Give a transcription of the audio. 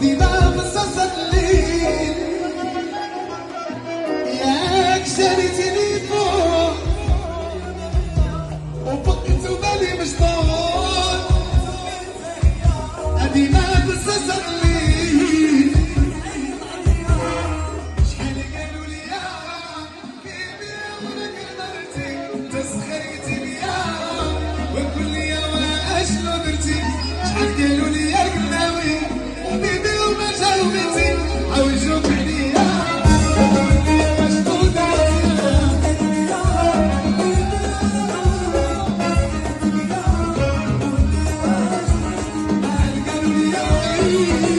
ديما مصاص الليل ياك شريتيني فوق وبقيت وبالي مشطوط ديما مصاص الليل شحال قالوا لي كيفي عمرك قدرتي تسخريتي ليا وقول لي واشنو درتي شحال قالوا لي قناوي وبيبي وما جاوبتي عاوجوك عليا وقول لي واشنو درتي قالوا لي